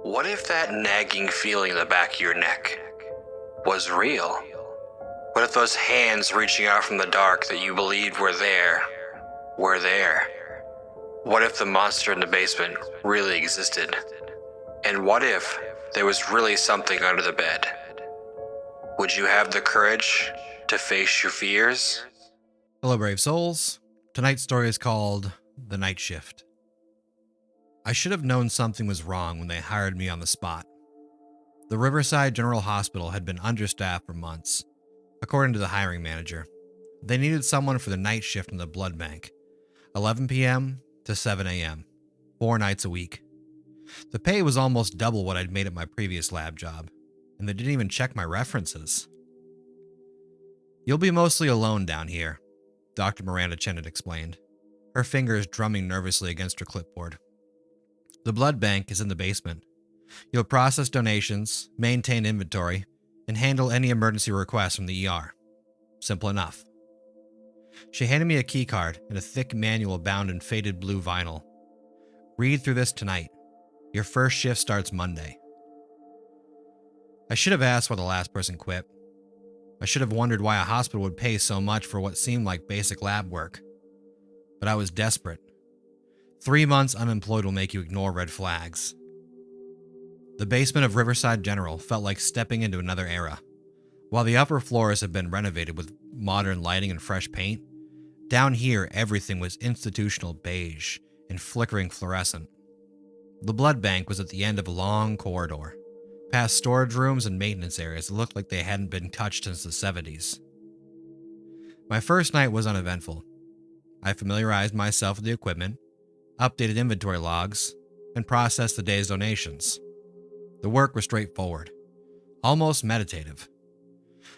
What if that nagging feeling in the back of your neck was real? What if those hands reaching out from the dark that you believed were there were there? What if the monster in the basement really existed? And what if there was really something under the bed? Would you have the courage to face your fears? Hello, brave souls. Tonight's story is called The Night Shift. I should have known something was wrong when they hired me on the spot. The Riverside General Hospital had been understaffed for months. According to the hiring manager, they needed someone for the night shift in the blood bank, 11 p.m. to 7 a.m., 4 nights a week. The pay was almost double what I'd made at my previous lab job, and they didn't even check my references. You'll be mostly alone down here, Dr. Miranda Chen had explained, her fingers drumming nervously against her clipboard. The blood bank is in the basement. You'll process donations, maintain inventory, and handle any emergency requests from the ER. Simple enough. She handed me a key card and a thick manual bound in faded blue vinyl. Read through this tonight. Your first shift starts Monday. I should have asked why the last person quit. I should have wondered why a hospital would pay so much for what seemed like basic lab work. But I was desperate. 3 months unemployed will make you ignore red flags. The basement of Riverside General felt like stepping into another era. While the upper floors had been renovated with modern lighting and fresh paint, down here everything was institutional beige and flickering fluorescent. The blood bank was at the end of a long corridor, past storage rooms and maintenance areas that looked like they hadn't been touched since the 70s. My first night was uneventful. I familiarized myself with the equipment, updated inventory logs, and processed the day's donations. The work was straightforward, almost meditative.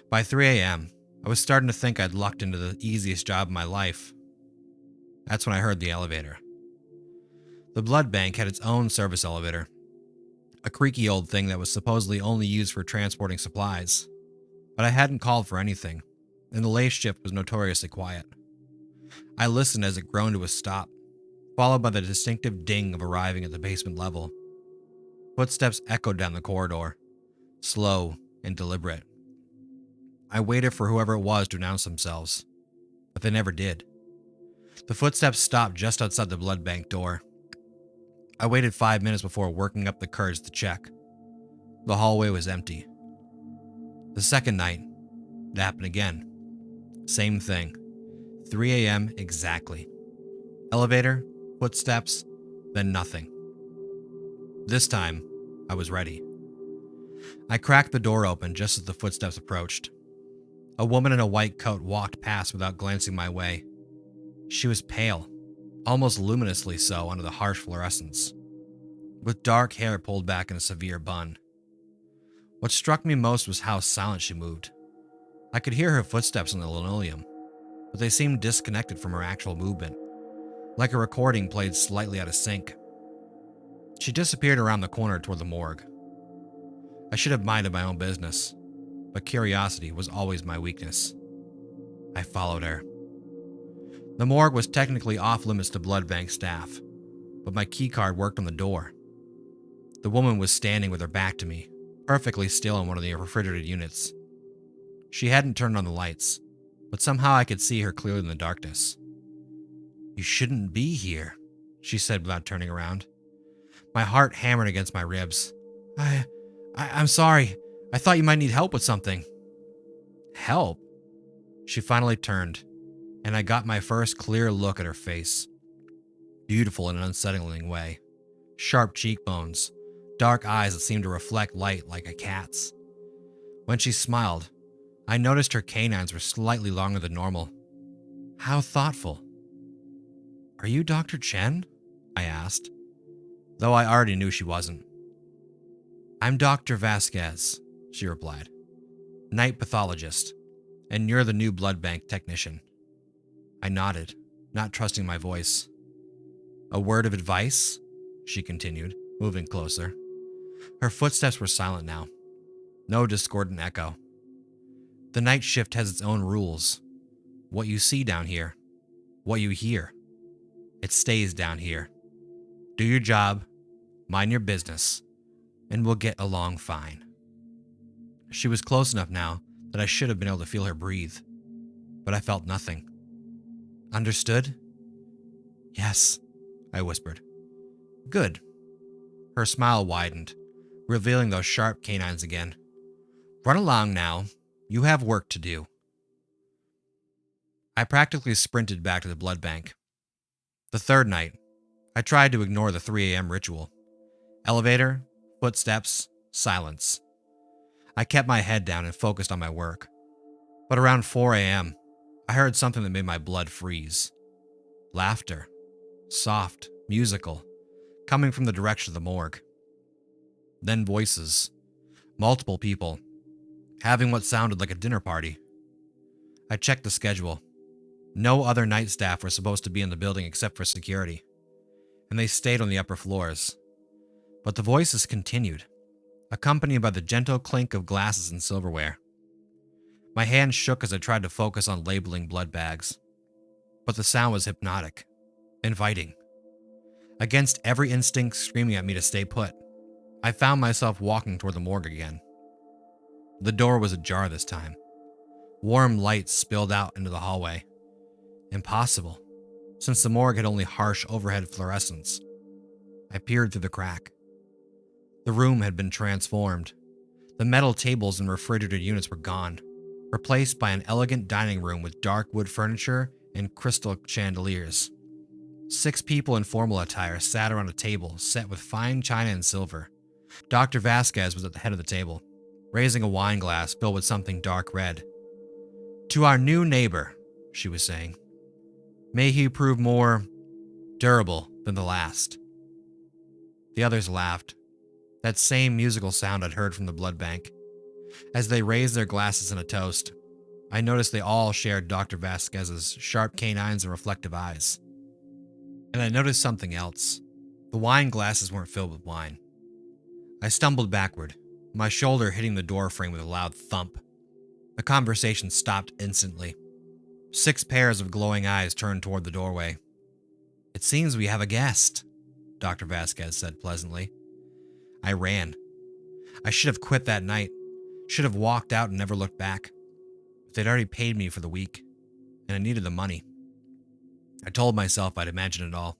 By 3 a.m., I was starting to think I'd lucked into the easiest job of my life. That's when I heard the elevator. The blood bank had its own service elevator, a creaky old thing that was supposedly only used for transporting supplies. But I hadn't called for anything, and the late shift was notoriously quiet. I listened as it groaned to a stop, followed by the distinctive ding of arriving at the basement level. Footsteps echoed down the corridor, slow and deliberate. I waited for whoever it was to announce themselves, but they never did. The footsteps stopped just outside the blood bank door. I waited 5 minutes before working up the courage to check. The hallway was empty. The second night, it happened again. Same thing. 3 a.m. exactly. Elevator, footsteps, then nothing. This time, I was ready. I cracked the door open just as the footsteps approached. A woman in a white coat walked past without glancing my way. She was pale, almost luminously so under the harsh fluorescence, with dark hair pulled back in a severe bun. What struck me most was how silent she moved. I could hear her footsteps on the linoleum, but they seemed disconnected from her actual movement, like a recording played slightly out of sync. She disappeared around the corner toward the morgue. I should have minded my own business, but curiosity was always my weakness. I followed her. The morgue was technically off limits to blood bank staff, but my keycard worked on the door. The woman was standing with her back to me, perfectly still in one of the refrigerated units. She hadn't turned on the lights, but somehow I could see her clearly in the darkness. "You shouldn't be here," she said without turning around. My heart hammered against my ribs. I'm sorry. I thought you might need help with something." "Help?" She finally turned, and I got my first clear look at her face. Beautiful in an unsettling way. Sharp cheekbones, dark eyes that seemed to reflect light like a cat's. When she smiled, I noticed her canines were slightly longer than normal. How thoughtful. "Are you Dr. Chen?" I asked, though I already knew she wasn't. "I'm Dr. Vasquez," she replied. "Night pathologist, and you're the new blood bank technician." I nodded, not trusting my voice. "A word of advice?" she continued, moving closer. Her footsteps were silent now. No discordant echo. "The night shift has its own rules. What you see down here, what you hear, it stays down here. Do your job, mind your business, and we'll get along fine." She was close enough now that I should have been able to feel her breathe, but I felt nothing. "Understood?" "Yes," I whispered. "Good." Her smile widened, revealing those sharp canines again. "Run along now. You have work to do." I practically sprinted back to the blood bank. The third night, I tried to ignore the 3 a.m. ritual. Elevator, footsteps, silence. I kept my head down and focused on my work. But around 4 a.m., I heard something that made my blood freeze. Laughter. Soft, musical, coming from the direction of the morgue. Then voices. Multiple people, having what sounded like a dinner party. I checked the schedule. No other night staff were supposed to be in the building except for security, and they stayed on the upper floors. But the voices continued, accompanied by the gentle clink of glasses and silverware. My hand shook as I tried to focus on labeling blood bags, but the sound was hypnotic, inviting. Against every instinct screaming at me to stay put, I found myself walking toward the morgue again. The door was ajar this time. Warm light spilled out into the hallway. Impossible, since the morgue had only harsh overhead fluorescence. I peered through the crack. The room had been transformed. The metal tables and refrigerated units were gone, replaced by an elegant dining room with dark wood furniture and crystal chandeliers. 6 people in formal attire sat around a table set with fine china and silver. Dr. Vasquez was at the head of the table, raising a wine glass filled with something dark red. "To our new neighbor," she was saying. "May he prove more durable than the last." The others laughed. That same musical sound I'd heard from the blood bank. As they raised their glasses in a toast, I noticed they all shared Dr. Vasquez's sharp canines and reflective eyes. And I noticed something else. The wine glasses weren't filled with wine. I stumbled backward, my shoulder hitting the door frame with a loud thump. The conversation stopped instantly. 6 pairs of glowing eyes turned toward the doorway. "It seems we have a guest," Dr. Vasquez said pleasantly. I ran. I should have quit that night, should have walked out and never looked back. But they'd already paid me for the week, and I needed the money. I told myself I'd imagine it all.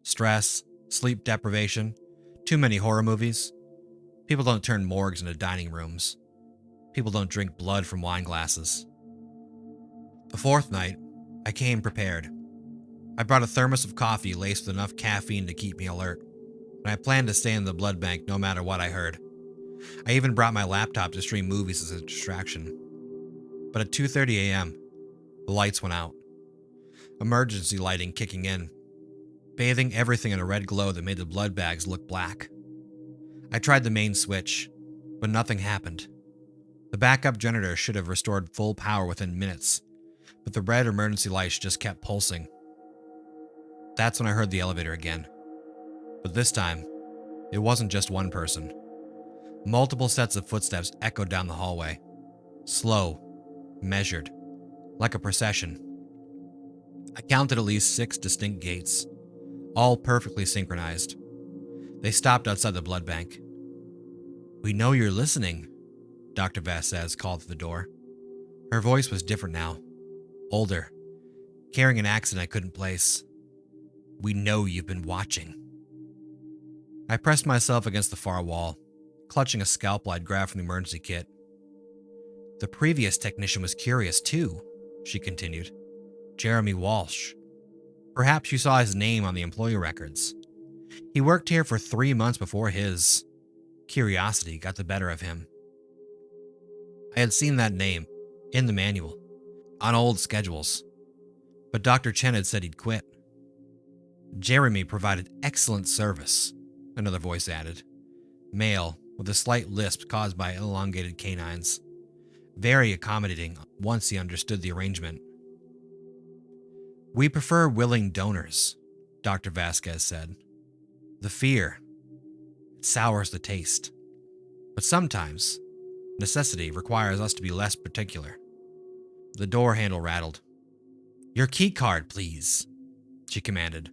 Stress, sleep deprivation, too many horror movies. People don't turn morgues into dining rooms. People don't drink blood from wine glasses. The 4th night, I came prepared. I brought a thermos of coffee laced with enough caffeine to keep me alert, and I planned to stay in the blood bank no matter what I heard. I even brought my laptop to stream movies as a distraction. But at 2:30 a.m., the lights went out. Emergency lighting kicking in, bathing everything in a red glow that made the blood bags look black. I tried the main switch, but nothing happened. The backup generator should have restored full power within minutes, but the red emergency lights just kept pulsing. That's when I heard the elevator again. But this time, it wasn't just one person. Multiple sets of footsteps echoed down the hallway. Slow, measured, like a procession. I counted at least 6 distinct gates, all perfectly synchronized. They stopped outside the blood bank. "We know you're listening," Dr. Vasquez called through the door. Her voice was different now, older, carrying an accent I couldn't place. "We know you've been watching." I pressed myself against the far wall, clutching a scalpel I'd grabbed from the emergency kit. "The previous technician was curious too," she continued. "Jeremy Walsh. Perhaps you saw his name on the employee records. He worked here for 3 months before his curiosity got the better of him." I had seen that name in the manual, on old schedules, but Dr. Chen had said he'd quit. "Jeremy provided excellent service," another voice added, male with a slight lisp caused by elongated canines. "Very accommodating once he understood the arrangement." "We prefer willing donors," Dr. Vasquez said. "The fear, it sours the taste. But sometimes, necessity requires us to be less particular." The door handle rattled. "Your key card, please," she commanded.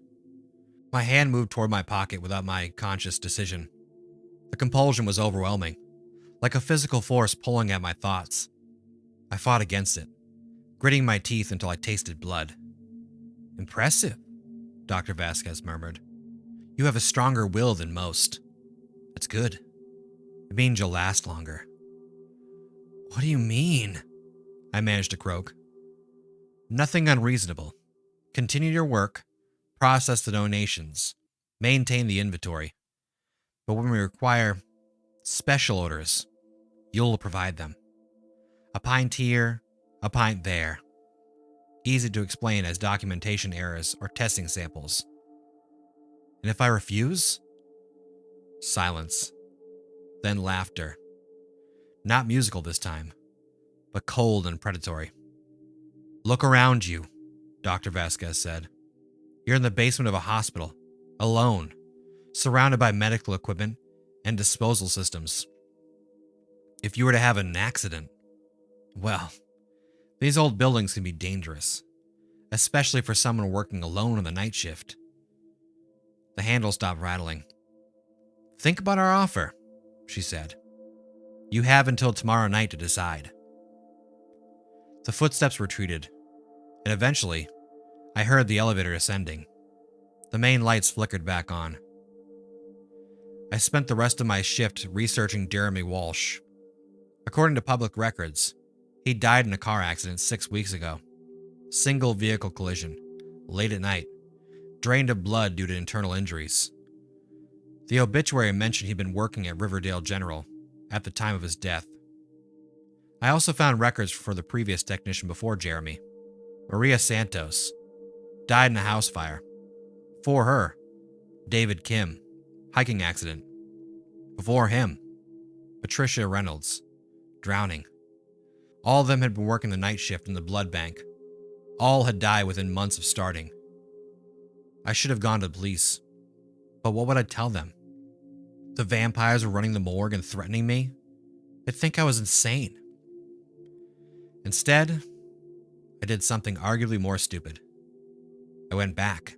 My hand moved toward my pocket without my conscious decision. The compulsion was overwhelming, like a physical force pulling at my thoughts. I fought against it, gritting my teeth until I tasted blood. "Impressive," Dr. Vasquez murmured. "You have a stronger will than most. That's good. It means you'll last longer." "What do you mean?" I managed to croak. "Nothing unreasonable. Continue your work, process the donations, maintain the inventory. But when we require special orders, you'll provide them. A pint here, a pint there. Easy to explain as documentation errors or testing samples. And if I refuse?" Silence. Then laughter. Not musical this time, but cold and predatory. "Look around you," Dr. Vasquez said. "You're in the basement of a hospital, alone, surrounded by medical equipment and disposal systems. If you were to have an accident, well, these old buildings can be dangerous, especially for someone working alone on the night shift." The handle stopped rattling. "Think about our offer," she said. "You have until tomorrow night to decide." The footsteps retreated, and eventually, I heard the elevator ascending. The main lights flickered back on. I spent the rest of my shift researching Jeremy Walsh. According to public records, he died in a car accident 6 weeks ago. Single vehicle collision, late at night, drained of blood due to internal injuries. The obituary mentioned he'd been working at Riverdale General at the time of his death. I also found records for the previous technician before Jeremy, Maria Santos, died in a house fire. Before her, David Kim, hiking accident. Before him, Patricia Reynolds, drowning. All of them had been working the night shift in the blood bank. All had died within months of starting. I should have gone to the police, but what would I tell them? The vampires were running the morgue and threatening me? They'd think I was insane. Instead, I did something arguably more stupid. I went back.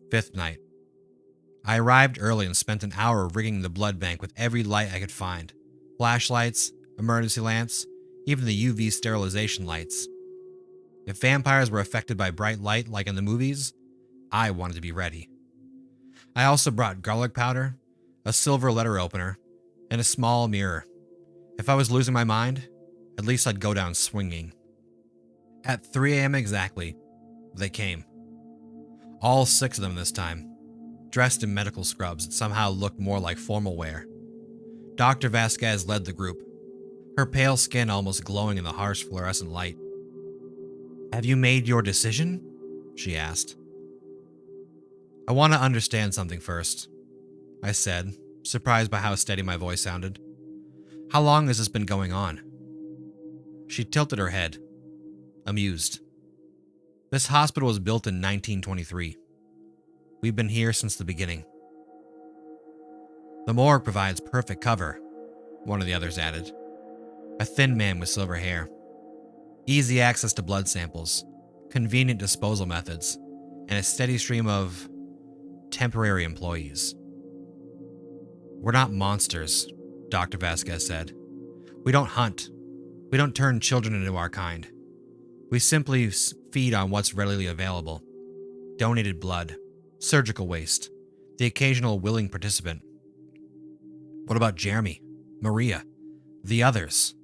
5th night. I arrived early and spent an hour rigging the blood bank with every light I could find. Flashlights, emergency lamps, even the UV sterilization lights. If vampires were affected by bright light like in the movies, I wanted to be ready. I also brought garlic powder, a silver letter opener, and a small mirror. If I was losing my mind, at least I'd go down swinging. At 3 a.m. exactly, they came. All 6 of them this time, dressed in medical scrubs that somehow looked more like formal wear. Dr. Vasquez led the group, her pale skin almost glowing in the harsh fluorescent light. "Have you made your decision?" she asked. "I want to understand something first," I said, surprised by how steady my voice sounded. "How long has this been going on?" She tilted her head, amused. "This hospital was built in 1923. We've been here since the beginning." "The morgue provides perfect cover," one of the others added. A thin man with silver hair. "Easy access to blood samples, convenient disposal methods, and a steady stream of temporary employees." "We're not monsters," Dr. Vasquez said. "We don't hunt. We don't turn children into our kind. We simply feed on what's readily available. Donated blood, surgical waste, the occasional willing participant." "What about Jeremy, Maria, the others?"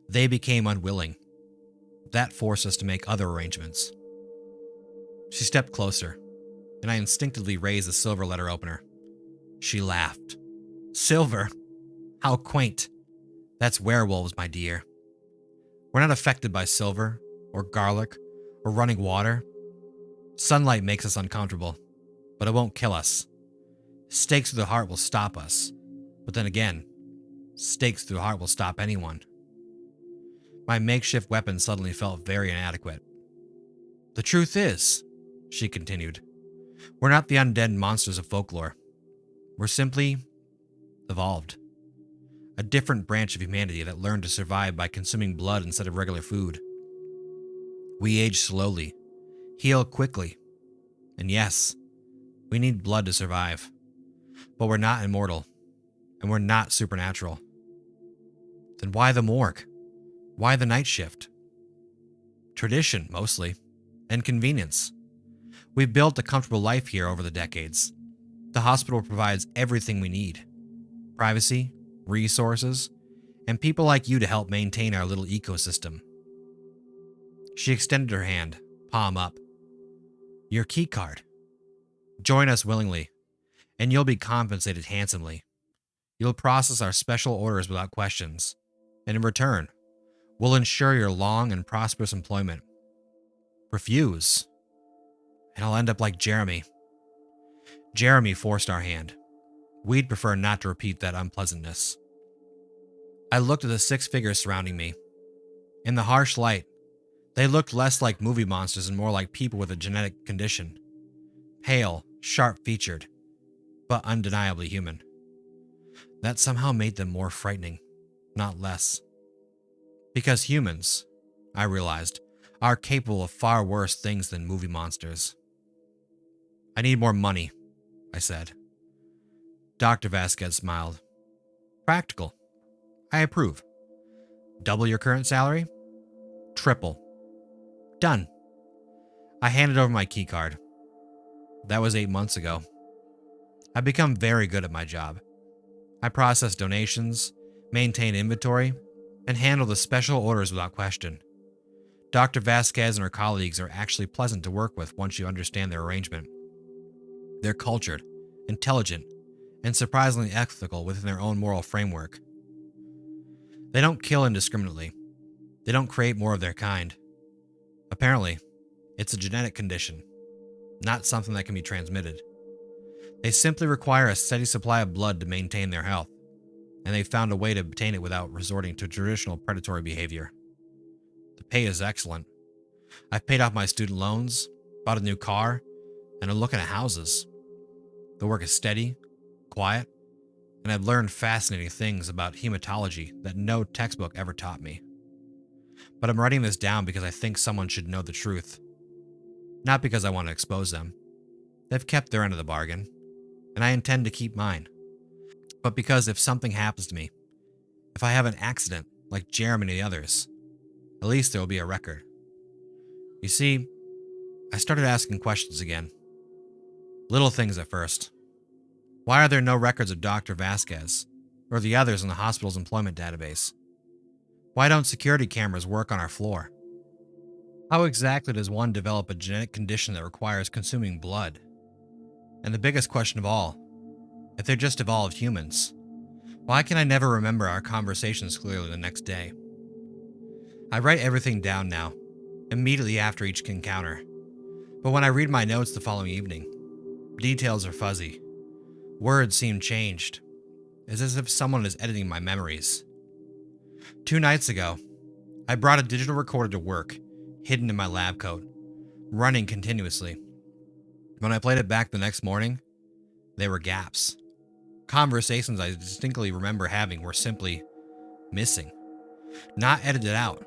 "They became unwilling. That forced us to make other arrangements." She stepped closer, and I instinctively raised the silver letter opener. She laughed. "Silver? How quaint. That's werewolves, my dear. We're not affected by silver, or garlic, or running water. Sunlight makes us uncomfortable, but it won't kill us. Stakes through the heart will stop us, but then again, stakes through the heart will stop anyone." My makeshift weapon suddenly felt very inadequate. "The truth is," she continued, "we're not the undead monsters of folklore. We're simply evolved. A different branch of humanity that learned to survive by consuming blood instead of regular food. We age slowly, heal quickly, and yes, we need blood to survive. But we're not immortal, and we're not supernatural. Then why the morgue? Why the night shift? Tradition, mostly, and convenience. We've built a comfortable life here over the decades. The hospital provides everything we need: privacy, resources, and people like you to help maintain our little ecosystem. She extended her hand, palm up. Your key card. Join us willingly, and you'll be compensated handsomely. You'll process our special orders without questions, and in return, we'll ensure your long and prosperous employment. Refuse, and I'll end up like Jeremy. Jeremy forced our hand. We'd prefer not to repeat that unpleasantness. I looked at the 6 figures surrounding me. In the harsh light, they looked less like movie monsters and more like people with a genetic condition. Pale, sharp-featured, but undeniably human. That somehow made them more frightening, not less. Because humans, I realized, are capable of far worse things than movie monsters. I need more money, I said. Dr. Vasquez smiled. Practical. I approve. Double your current salary? Triple. Done. I handed over my key card. That was 8 months ago. I've become very good at my job. I process donations, maintain inventory, and handle the special orders without question. Dr. Vasquez and her colleagues are actually pleasant to work with once you understand their arrangement. They're cultured, intelligent, and surprisingly ethical within their own moral framework. They don't kill indiscriminately. They don't create more of their kind. Apparently, it's a genetic condition, not something that can be transmitted. They simply require a steady supply of blood to maintain their health, and they've found a way to obtain it without resorting to traditional predatory behavior. The pay is excellent. I've paid off my student loans, bought a new car, and I'm looking at houses. The work is steady, quiet, and I've learned fascinating things about hematology that no textbook ever taught me. But I'm writing this down because I think someone should know the truth. Not because I want to expose them. They've kept their end of the bargain, and I intend to keep mine. But because if something happens to me, if I have an accident like Jeremy and the others, at least there will be a record. You see, I started asking questions again. Little things at first. Why are there no records of Dr. Vasquez or the others in the hospital's employment database? Why don't security cameras work on our floor? How exactly does one develop a genetic condition that requires consuming blood? And the biggest question of all, if they're just evolved humans, why can I never remember our conversations clearly the next day? I write everything down now, immediately after each encounter. But when I read my notes the following evening, details are fuzzy. Words seem changed. It's as if someone is editing my memories. 2 nights ago, I brought a digital recorder to work, hidden in my lab coat, running continuously. When I played it back the next morning, there were gaps. Conversations I distinctly remember having were simply missing. Not edited out,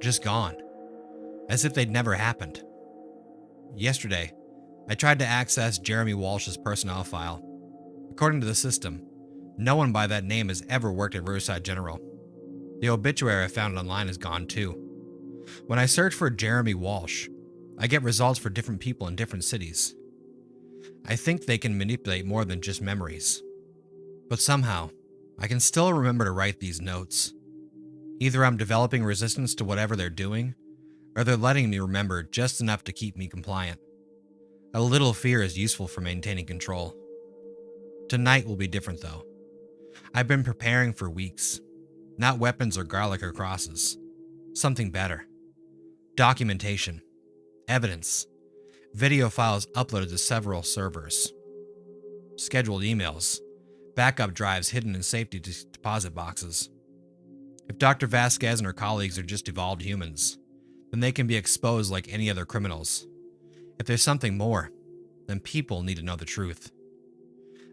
just gone, as if they'd never happened. Yesterday, I tried to access Jeremy Walsh's personnel file. According to the system, no one by that name has ever worked at Riverside General. The obituary I found online is gone too. When I search for Jeremy Walsh, I get results for different people in different cities. I think they can manipulate more than just memories. But somehow, I can still remember to write these notes. Either I'm developing resistance to whatever they're doing, or they're letting me remember just enough to keep me compliant. A little fear is useful for maintaining control. Tonight will be different though. I've been preparing for weeks. Not weapons or garlic or crosses. Something better. Documentation. Evidence. Video files uploaded to several servers. Scheduled emails. Backup drives hidden in safety deposit boxes. If Dr. Vasquez and her colleagues are just evolved humans, then they can be exposed like any other criminals. If there's something more, then people need to know the truth.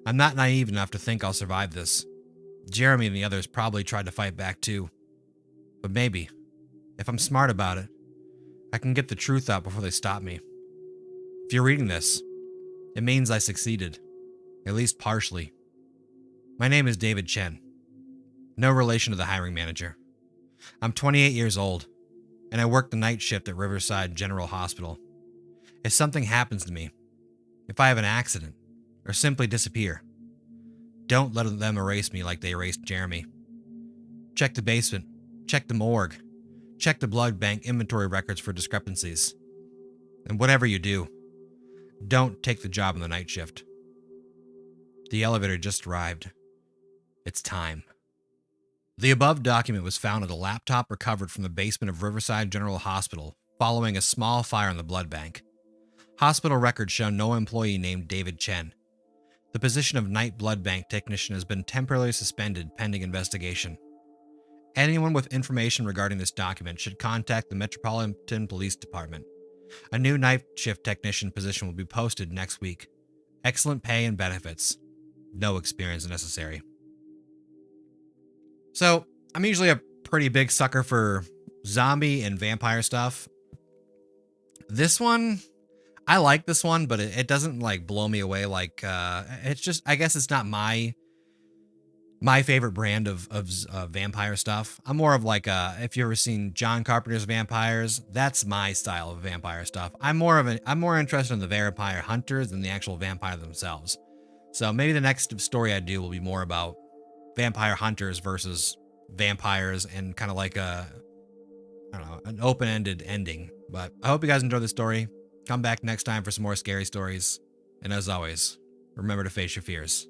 I'm not naive enough to think I'll survive this. Jeremy and the others probably tried to fight back too. But maybe, if I'm smart about it, I can get the truth out before they stop me. If you're reading this, it means I succeeded, at least partially. My name is David Chen. No relation to the hiring manager. I'm 28 years old, and I work the night shift at Riverside General Hospital. If something happens to me, if I have an accident, or simply disappear, don't let them erase me like they erased Jeremy. Check the basement, check the morgue, check the blood bank inventory records for discrepancies. And whatever you do, don't take the job on the night shift. The elevator just arrived. It's time. The above document was found at a laptop recovered from the basement of Riverside General Hospital following a small fire in the blood bank. Hospital records show no employee named David Chen. The position of night blood bank technician has been temporarily suspended pending investigation. Anyone with information regarding this document should contact the Metropolitan Police Department. A new night shift technician position will be posted next week. Excellent pay and benefits. No experience necessary. So, I'm usually a pretty big sucker for zombie and vampire stuff. This one, I like this one, but it doesn't like blow me away. Like, it's just, I guess it's not my favorite brand of vampire stuff. I'm more of like if you've ever seen John Carpenter's vampires, that's my style of vampire stuff. I'm more interested in the vampire hunters than the actual vampire themselves. So maybe the next story I do will be more about vampire hunters versus vampires and kind of like an open-ended ending. But I hope you guys enjoyed the story. Come back next time for some more scary stories. And as always, remember to face your fears.